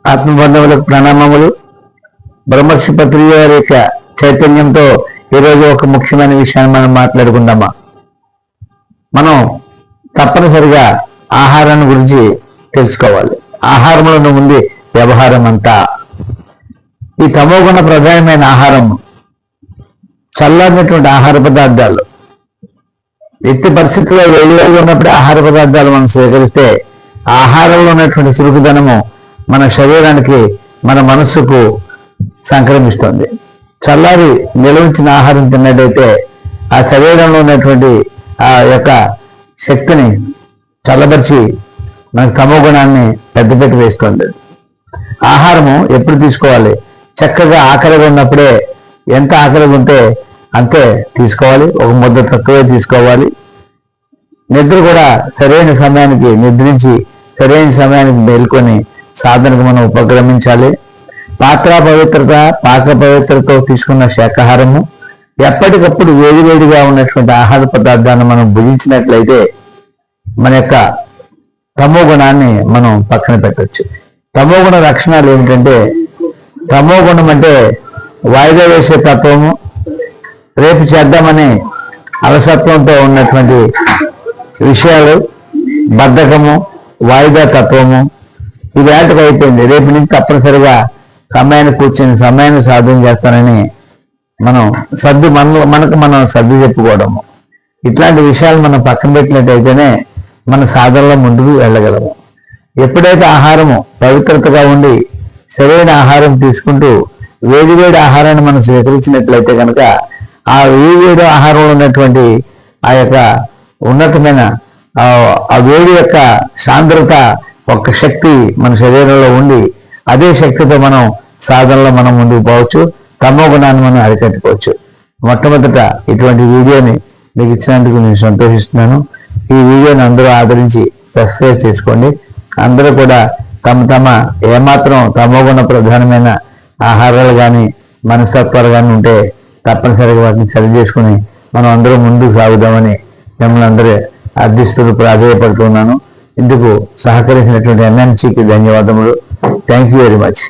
ఆత్మబంధువులకు ప్రణామములు. బ్రహ్మర్షి పత్రిక వారి యొక్క చైతన్యంతో ఈరోజు ఒక ముఖ్యమైన విషయాన్ని మనం మాట్లాడుకుందామా. మనం తప్పనిసరిగా ఆహారాన్ని గురించి తెలుసుకోవాలి. ఆహారంలో ఉంది వ్యవహారం అంతా. ఈ తమోగుణ ప్రధానమైన ఆహారం చల్లారినటువంటి ఆహార పదార్థాలు. ఎట్టి పరిస్థితుల్లో వేడివేడిగా ఉన్నప్పుడు ఆహార పదార్థాలు మనం స్వీకరిస్తే ఆహారంలో ఉన్నటువంటి చురుకుదనము మన శరీరానికి మన మనస్సుకు సంక్రమిస్తుంది. చల్లారి నిలవించిన ఆహారం తిన్నట్టయితే ఆ శరీరంలో ఉన్నటువంటి ఆ యొక్క శక్తిని చల్లబరిచి మనకు తమో గుణాన్ని పెద్దపెట్టి వేస్తుంది. ఆహారము ఎప్పుడు తీసుకోవాలి? చక్కగా ఆకలిగా ఉన్నప్పుడే, ఎంత ఆకలిగా ఉంటే అంతే తీసుకోవాలి. ఒక ముద్ద తక్కువే తీసుకోవాలి. నిద్ర కూడా సరైన సమయానికి నిద్రించి సరైన సమయానికి మేల్కొని సాధనకు మనం ఉపక్రమించాలి. పాత్ర పవిత్రత, పాక పవిత్రతో తీసుకున్న శాకాహారము, ఎప్పటికప్పుడు వేడివేడిగా ఉన్నటువంటి ఆహార పదార్థాన్ని మనం భుజించినట్లయితే మన యొక్క తమో గుణాన్ని మనం పక్కన పెట్టవచ్చు. తమో గుణ లక్షణాలు ఏమిటంటే, తమో గుణం అంటే వాయిదా వేసే తత్వము, రేపు చేద్దామని అలసత్వంతో ఉన్నటువంటి విషయాలు, బద్ధకము, వాయిదా తత్వము, ఇది వేటకు అయిపోయింది. రేపు నుంచి తప్పనిసరిగా సమయాన్ని కూర్చొని సమయాన్ని సాధన చేస్తానని మనం మనకు మనం సర్ది చెప్పుకోవడము, ఇట్లాంటి విషయాలు మనం పక్కన పెట్టినట్టయితేనే మన సాధనలో ముందుకు వెళ్ళగలము. ఎప్పుడైతే ఆహారము పవిత్రతగా ఉండి సరైన ఆహారం తీసుకుంటూ వేడివేడి ఆహారాన్ని మనం స్వీకరించినట్లయితే కనుక ఆ వేడివేడి ఆహారంలో ఉన్నటువంటి ఆ యొక్క ఉన్నతమైన ఆ వేడి యొక్క సాంద్రత, ఒక శక్తి మన శరీరంలో ఉండి అదే శక్తితో మనం సాధనలో మనం ముందుకు పోవచ్చు. తమో గుణాన్ని మనం అరికట్టుకోవచ్చు. మొట్టమొదట ఇటువంటి వీడియోని మీకు ఇచ్చినందుకు నేను సంతోషిస్తున్నాను. ఈ వీడియోని అందరూ ఆదరించి సబ్స్క్రైబ్ చేసుకోండి. అందరూ కూడా తమ ఏమాత్రం తమో గుణ ప్రధానమైన ఆహారాలు కానీ మనస్తత్వాలు కానీ ఉంటే తప్పనిసరిగా వాటిని సరి చేసుకుని మనం అందరూ ముందుకు సాగుదామని మిమ్మల్ని అందరూ అర్థిస్తూ ప్రాధాన్యపడుతున్నాను. ఇందుకు సహకరించినటువంటి ఎన్ఎన్సీకి ధన్యవాదములు. Thank you very much.